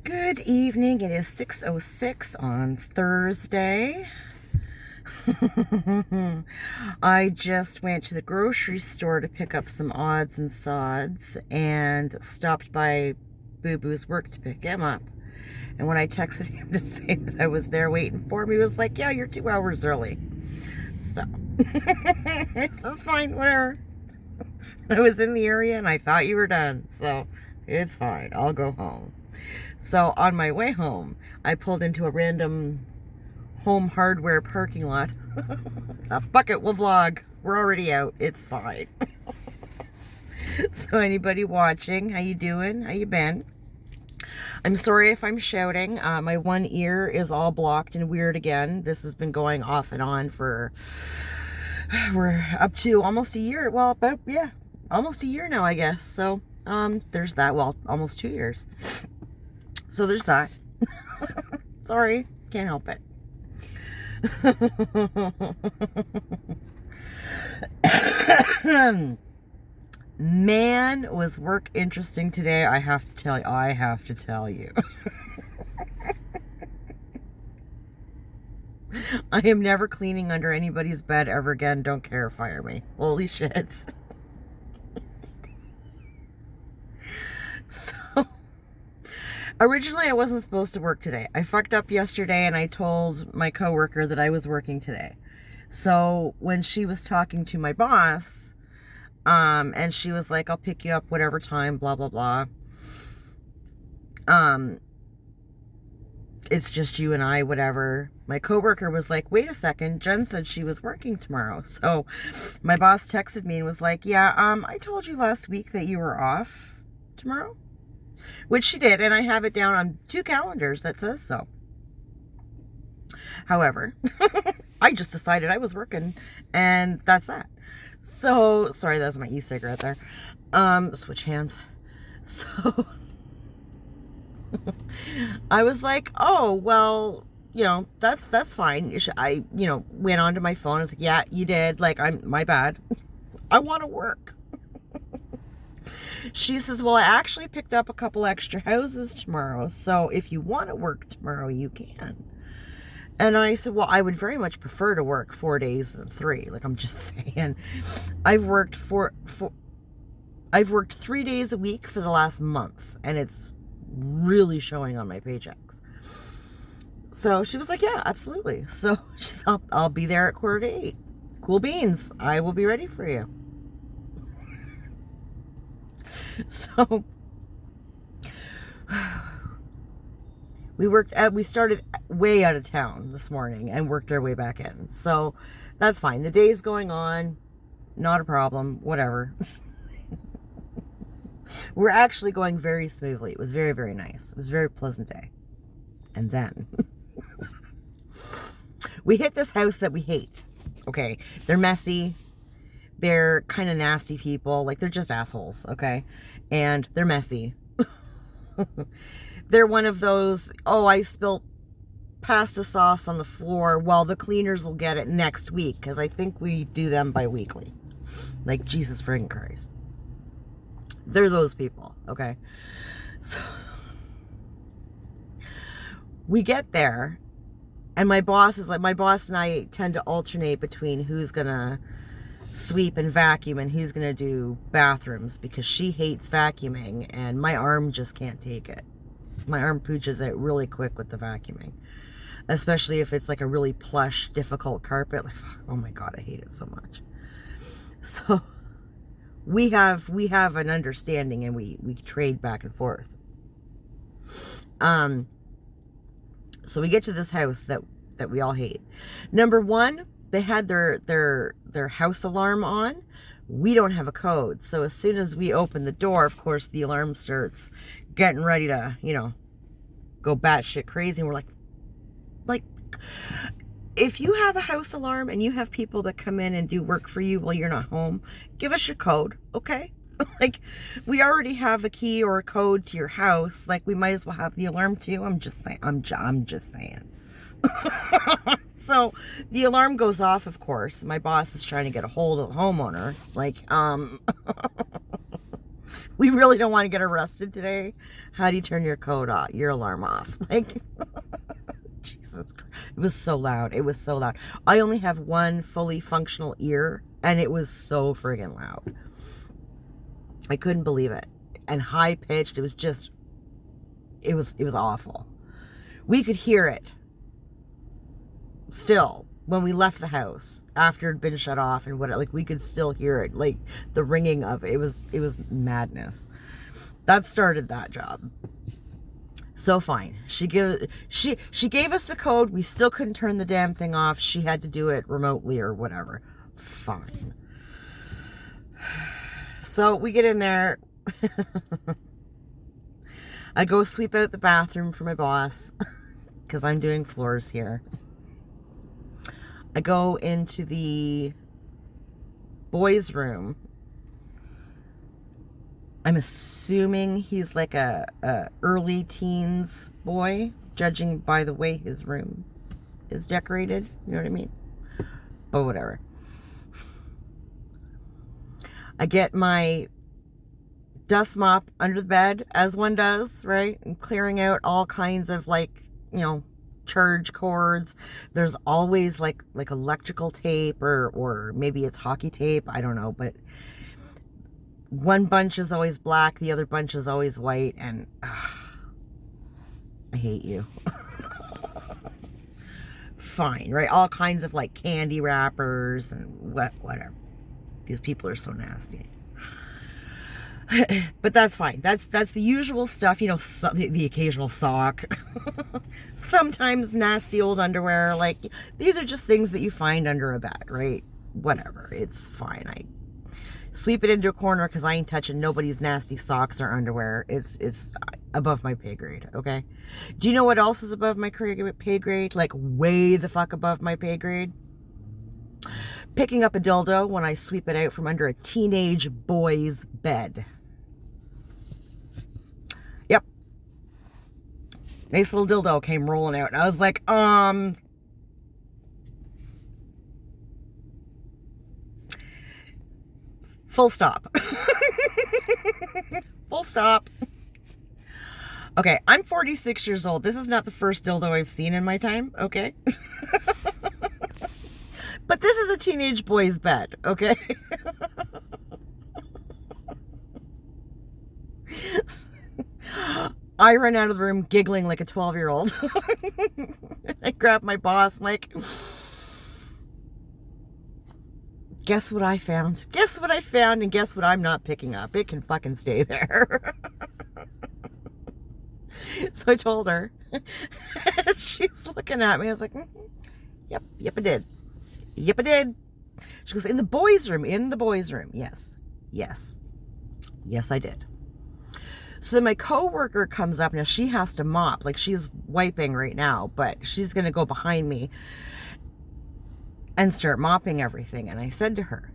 Good evening. It is 6:06 on Thursday. I just went to the grocery store to pick up some odds and sods and stopped by Boo Boo's work to pick him up. And when I texted him to say that I was there waiting for him, he was like, yeah, you're 2 hours early. So, that's fine, whatever. I was in the area and I thought you were done. So, it's fine. I'll go home. So on my way home, I pulled into a random Home Hardware parking lot. Fuck it, we'll vlog. We're already out. It's fine. So anybody watching, how you doing? How you been? I'm sorry if I'm shouting. My one ear is all blocked and weird again. This has been going off and on for, we're up to almost a year. Well, about, yeah, almost a year now, I guess. So there's that. Well, almost 2 years. So there's that. Sorry, can't help it. Man, was work interesting today. I have to tell you. I am never cleaning under anybody's bed ever again. Don't care, fire me. Holy shit. Originally, I wasn't supposed to work today. I fucked up yesterday and I told my coworker that I was working today. So when she was talking to my boss, and she was like, I'll pick you up whatever time, blah, blah, blah. It's just you and I, whatever. My coworker was like, wait a second, Jen said she was working tomorrow. So my boss texted me and was like, yeah, I told you last week that you were off tomorrow. Which she did, and I have it down on 2 calendars that says so. However, I just decided I was working, and that's that. So, sorry, that was my e-cigarette there. Switch hands. So, I was like, oh, well, you know, that's fine. I, went onto my phone. I was like, yeah, you did. Like, my bad. I want to work. She says, well, I actually picked up a couple extra houses tomorrow, so if you want to work tomorrow, you can. And I said, well, I would very much prefer to work 4 days than 3. Like, I'm just saying. I've worked 3 days a week for the last month, and it's really showing on my paychecks. So she was like, yeah, absolutely. So she said, I'll be there at 7:45. Cool beans. I will be ready for you. So we started way out of town this morning and worked our way back in. So that's fine. The day's going on. Not a problem. Whatever. We're actually going very smoothly. It was very, very nice. It was a very pleasant day. And then we hit this house that we hate. Okay. They're messy. They're kind of nasty people. Like, they're just assholes, okay? And they're messy. They're one of those, oh, I spilt pasta sauce on the floor. Well, the cleaners will get it next week, because I think we do them bi-weekly. Like, Jesus friggin' Christ. They're those people, okay? So, we get there, and my boss and I tend to alternate between who's gonna sweep and vacuum and he's gonna do bathrooms, because she hates vacuuming and my arm just can't take it. My arm pooches out really quick with the vacuuming, especially if it's like a really plush, difficult carpet. Like, oh my God, I hate it so much. So we have an understanding, and we trade back and forth. So we get to this house that we all hate. Number one, they had their house alarm on. We don't have a code. So as soon as we open the door, of course, the alarm starts getting ready to, go batshit crazy. And we're like, if you have a house alarm and you have people that come in and do work for you while you're not home, give us your code, okay? Like, we already have a key or a code to your house. Like, we might as well have the alarm too. I'm just saying. I'm just saying. So the alarm goes off, of course. My boss is trying to get a hold of the homeowner. Like, We really don't want to get arrested today. How do you turn your code off, your alarm off? Like, Jesus Christ. It was so loud. It was so loud. I only have one fully functional ear, and it was so friggin' loud. I couldn't believe it. And high pitched. It was just, it was awful. We could hear it still when we left the house after it had been shut off and what, like, we could still hear it, like the ringing of it. It was madness. That started that job. So fine. She gave us the code. We still couldn't turn the damn thing off. She had to do it remotely or whatever. Fine. So we get in there. I go sweep out the bathroom for my boss because I'm doing floors here. I go into the boys' room. I'm assuming he's like a early teens boy, judging by the way his room is decorated. You know what I mean? But whatever. I get my dust mop under the bed, as one does, right? And clearing out all kinds of, like, you know, charge cords. There's always like electrical tape or maybe it's hockey tape. I don't know, but one bunch is always black, the other bunch is always white, and I hate you. Fine, right? All kinds of like candy wrappers and whatever. These people are so nasty. But that's fine. That's the usual stuff, you know, the occasional sock. Sometimes nasty old underwear. Like, these are just things that you find under a bed, right? Whatever. It's fine. I sweep it into a corner because I ain't touching nobody's nasty socks or underwear. It's above my pay grade, okay? Do you know what else is above my pay grade? Like, way the fuck above my pay grade? Picking up a dildo when I sweep it out from under a teenage boy's bed. Yep. Nice little dildo came rolling out. And I was like, full stop. Full stop. Okay, I'm 46 years old. This is not the first dildo I've seen in my time, okay? But this is a teenage boy's bed, okay? I run out of the room giggling like a 12-year-old. I grab my boss, I'm like, guess what I found? Guess what I found, and guess what I'm not picking up? It can fucking stay there. So I told her. She's looking at me. I was like, yep, I did. Yep, I did. She goes, in the boys' room. Yes, I did. So then my coworker comes up. Now she has to mop. Like, she's wiping right now, but she's going to go behind me and start mopping everything. And I said to her,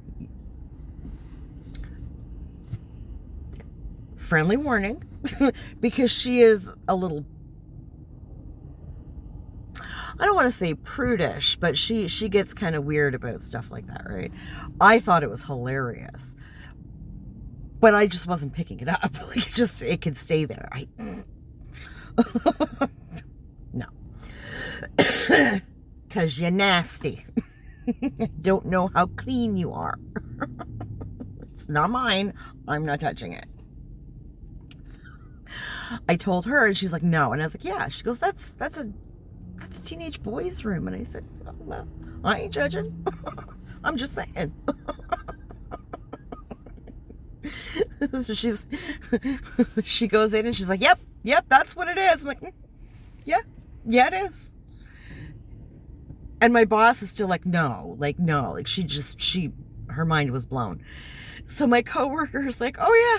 friendly warning, because she is a little, I don't want to say prudish, but she gets kind of weird about stuff like that, right? I thought it was hilarious, but I just wasn't picking it up. Like, it could stay there. No. Because you're nasty. Don't know how clean you are. It's not mine. I'm not touching it. I told her, and she's like, no. And I was like, yeah. She goes, that's a teenage boy's room. And I said, oh, well, I ain't judging. I'm just saying. So she goes in and she's like, yep, that's what it is. I'm like, yeah, it is. And my boss is still like, no, her mind was blown. So my coworker is like, oh yeah,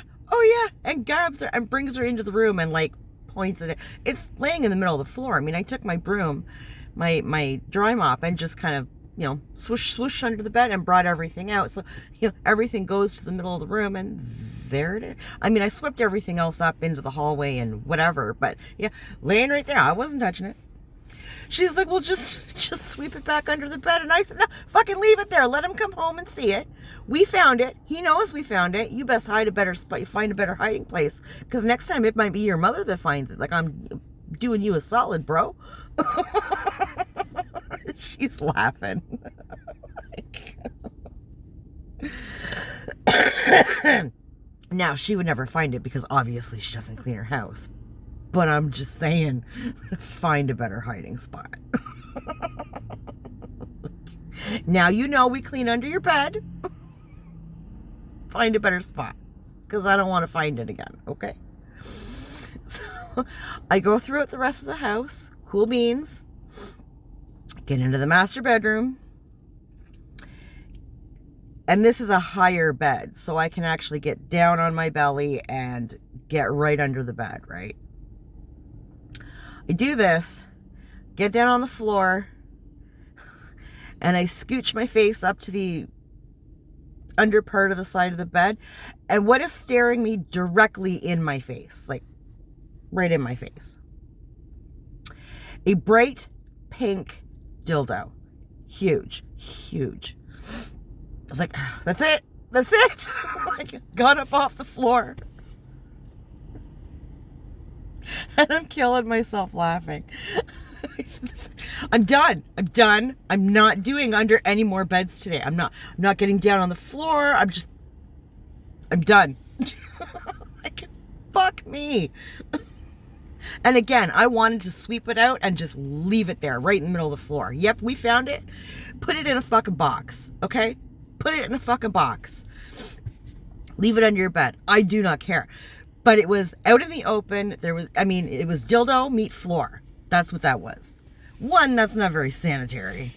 and grabs her and brings her into the room and like points at it. It's laying in the middle of the floor. I mean, I took my broom, my dry mop, and just kind of, you know, swoosh under the bed and brought everything out. So, you know, everything goes to the middle of the room, and there it is. I mean, I swept everything else up into the hallway and whatever, but yeah, laying right there. I wasn't touching it. She's like, well, just sweep it back under the bed. And I said, no, fucking leave it there. Let him come home and see it. We found it. He knows we found it. You best hide a better spot. Find a better hiding place. Because next time it might be your mother that finds it. Like, I'm doing you a solid, bro. She's laughing. Now, she would never find it because obviously she doesn't clean her house. But I'm just saying, find a better hiding spot. Now you know we clean under your bed. Find a better spot. Because I don't want to find it again, okay? So I go throughout the rest of the house. Cool beans. Get into the master bedroom. And this is a higher bed, so I can actually get down on my belly and get right under the bed, right? I do this, get down on the floor, and I scooch my face up to the under part of the side of the bed. And what is staring me directly in my face, like right in my face? A bright pink dildo. Huge, huge. I was like, that's it. That's it. I got up off the floor. And I'm killing myself laughing. I'm done. I'm done. I'm not doing under any more beds today. I'm not getting down on the floor. I'm done. Like, fuck me. And again, I wanted to sweep it out and just leave it there right in the middle of the floor. Yep, we found it. Put it in a fucking box, okay? Put it in a fucking box. Leave it under your bed. I do not care. But it was out in the open. It was dildo meet floor. That's what that was. One, that's not very sanitary.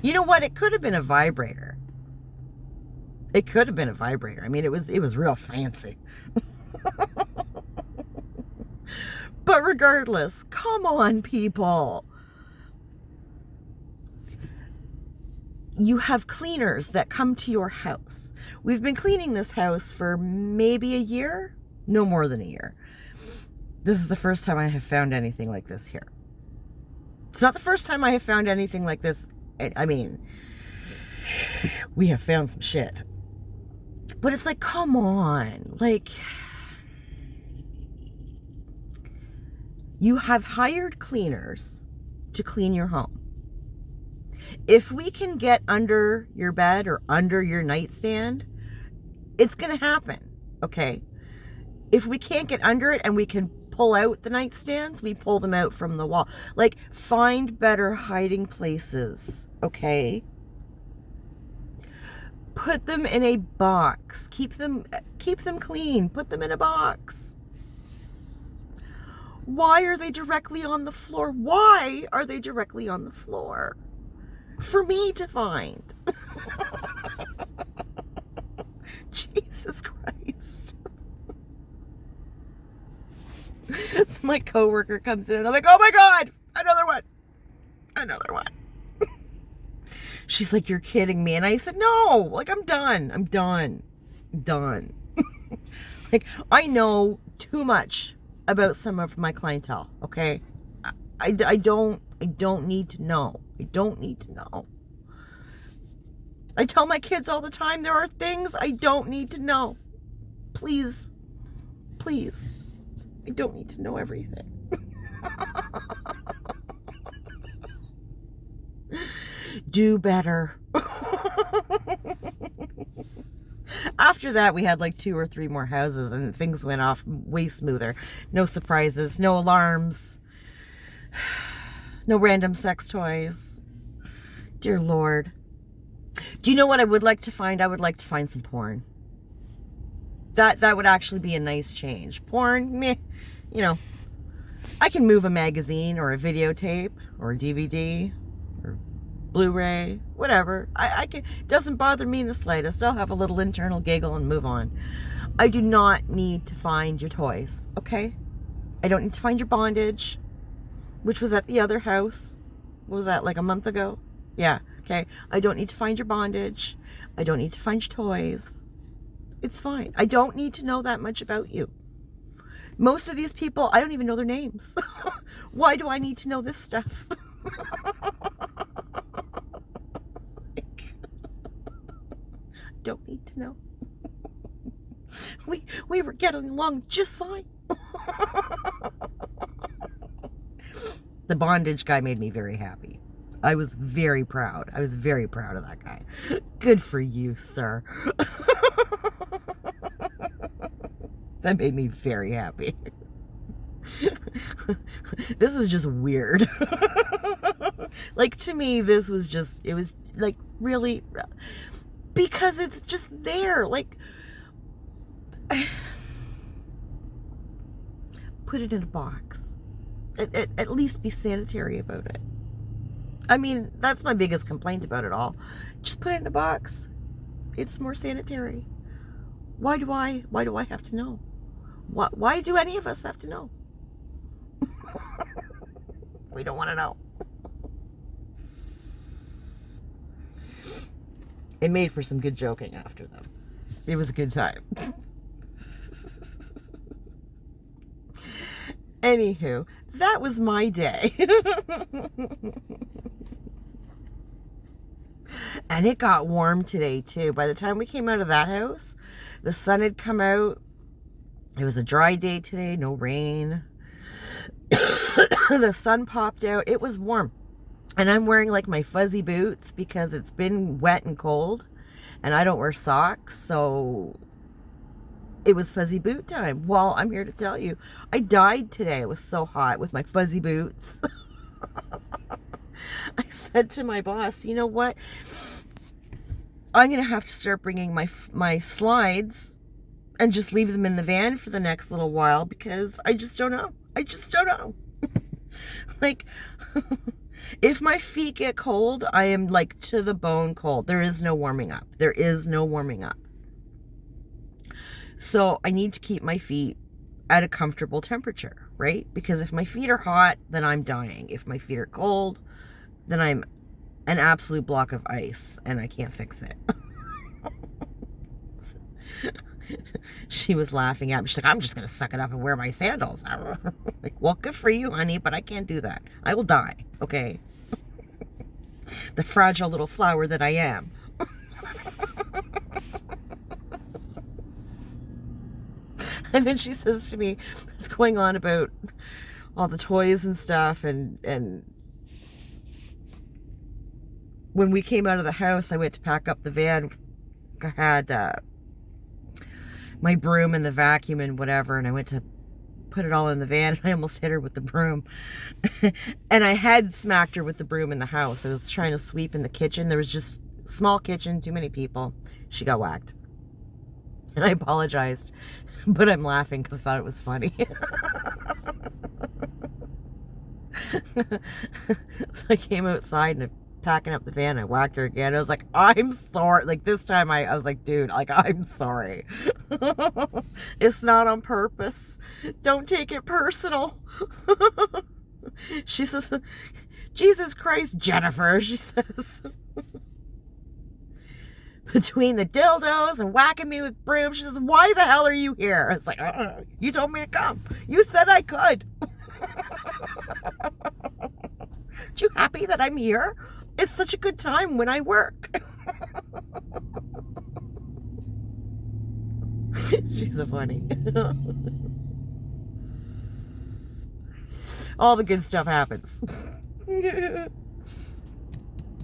You know what? It could have been a vibrator. It could have been a vibrator. I mean, it was real fancy. But regardless, come on, people. You have cleaners that come to your house. We've been cleaning this house for maybe a year, no more than a year. This is the first time I have found anything like this here. It's not the first time I have found anything like this. I mean, we have found some shit. But it's like, come on. Like, you have hired cleaners to clean your home. If we can get under your bed or under your nightstand, it's going to happen, okay? If we can't get under it and we can pull out the nightstands, we pull them out from the wall. Like, find better hiding places, okay? Put them in a box. Keep them clean. Put them in a box. Why are they directly on the floor? Why are they directly on the floor? For me to find. Jesus Christ. So my coworker comes in and I'm like, oh my God, another one. She's like, you're kidding me. And I said, no, like, I'm done. Like, I know too much about some of my clientele, okay? I don't need to know. I don't need to know. I tell my kids all the time, there are things I don't need to know. Please. I don't need to know everything. Do better. After that, we had like 2 or 3 more houses and things went off way smoother. No surprises, no alarms, no random sex toys. Dear Lord. Do you know what I would like to find? I would like to find some porn. That would actually be a nice change. Porn, meh, you know. I can move a magazine or a videotape or a DVD or Blu-ray, whatever. I can. Doesn't bother me in the slightest. I'll have a little internal giggle and move on. I do not need to find your toys, okay? I don't need to find your bondage, which was at the other house. What was that, like a month ago? Yeah, okay. I don't need to find your bondage. I don't need to find your toys. It's fine. I don't need to know that much about you. Most of these people, I don't even know their names. Why do I need to know this stuff? Like, don't need to know. We were getting along just fine. The bondage guy made me very happy. I was very proud. I was very proud of that guy. Good for you, sir. That made me very happy. This was just weird. Like, to me, this was just, it was like really, because it's just there. Like, put it in a box. At least be sanitary about it. I mean, that's my biggest complaint about it all. Just put it in a box. It's more sanitary. Why do I have to know? Why do any of us have to know? We don't want to know. It made for some good joking after, though. It was a good time. Anywho, that was my day. And it got warm today, too. By the time we came out of that house, the sun had come out. It was a dry day today, no rain. The sun popped out. It was warm. And I'm wearing like my fuzzy boots because it's been wet and cold. And I don't wear socks, so it was fuzzy boot time. Well, I'm here to tell you, I died today. It was so hot with my fuzzy boots. I said to my boss, you know what? I'm going to have to start bringing my slides and just leave them in the van for the next little while because I just don't know. I just don't know. Like, if my feet get cold, I am like to the bone cold. There is no warming up. There is no warming up. So I need to keep my feet at a comfortable temperature, right? Because if my feet are hot, then I'm dying. If my feet are cold, then I'm an absolute block of ice and I can't fix it. She was laughing at me. She's like, I'm just going to suck it up and wear my sandals. Like, well, good for you, honey, but I can't do that. I will die, okay? The fragile little flower that I am. And then she says to me, it's going on about all the toys and stuff, and when we came out of the house, I went to pack up the van. I had my broom and the vacuum and whatever, and I went to put it all in the van, and I almost hit her with the broom. And I had smacked her with the broom in the house. I was trying to sweep in the kitchen. There was just small kitchen, too many people. She got whacked. And I apologized, but I'm laughing because I thought it was funny. So I came outside and packing up the van. I whacked her again. I was like, I'm sorry. Like, this time I was like, dude, like, I'm sorry. It's not on purpose. Don't take it personal. She says, Jesus Christ, Jennifer, she says. Between the dildos and whacking me with brooms, she says, why the hell are you here? I was like, you told me to come. You said I could. Aren't you happy that I'm here? It's such a good time when I work. She's so funny. All the good stuff happens.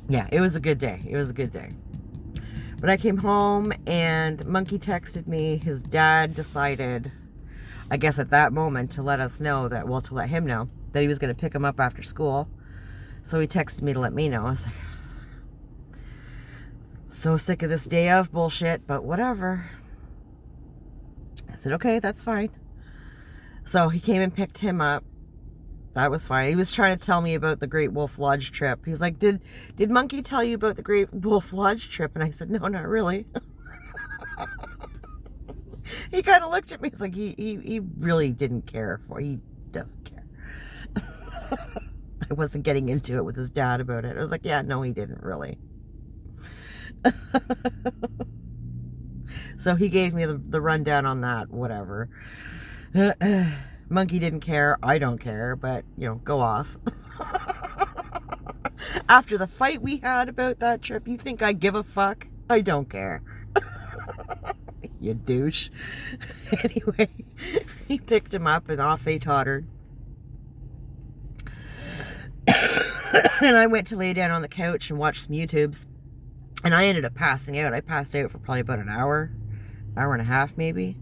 Yeah, it was a good day. It was a good day. But I came home and Monkey texted me. His dad decided, I guess at that moment, to let us know that, well, to let him know that he was going to pick him up after school. So he texted me to let me know. I was like, so sick of this day of bullshit, but whatever. I said, okay, that's fine. So he came and picked him up. That was fine. He was trying to tell me about the Great Wolf Lodge trip. He's like, did Monkey tell you about the Great Wolf Lodge trip? And I said, no, not really. He kind of looked at me. He's like, he really didn't care. He doesn't care. I wasn't getting into it with his dad about it. I was like, yeah, no, he didn't really. So he gave me the rundown on that, whatever. Monkey didn't care. I don't care, but, you know, go off. After the fight we had about that trip, you think I give a fuck? I don't care. You douche. Anyway, he picked him up and off they tottered. And I went to lay down on the couch and watch some YouTubes. And I ended up passing out. I passed out for probably about an hour and a half maybe.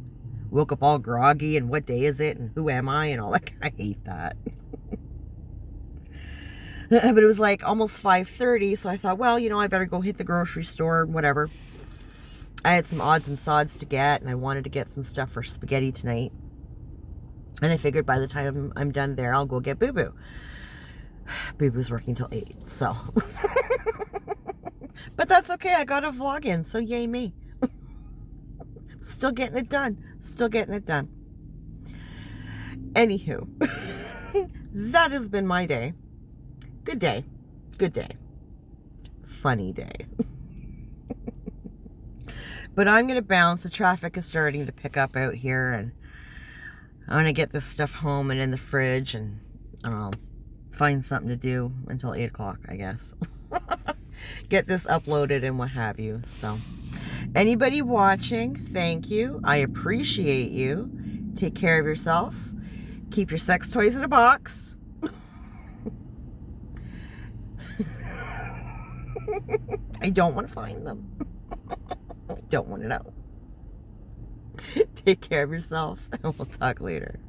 Woke up all groggy and what day is it and who am I and all that. I hate that. But it was like almost 5:30, so I thought, well, you know, I better go hit the grocery store and whatever. I had some odds and sods to get, and I wanted to get some stuff for spaghetti tonight. And I figured by the time I'm done there, I'll go get Boo Boo. Boo Boo's working till 8, so. But that's okay, I got a vlog in, so yay me. Still getting it done. Still getting it done. Anywho, that has been my day. Good day. Good day. Funny day. But I'm going to bounce. The traffic is starting to pick up out here, and I'm going to get this stuff home and in the fridge and find something to do until 8 o'clock, I guess. Get this uploaded and what have you. So, anybody watching, thank you. I appreciate you. Take care of yourself. Keep your sex toys in a box. I don't want to find them. I don't want to know. Take care of yourself, and we'll talk later.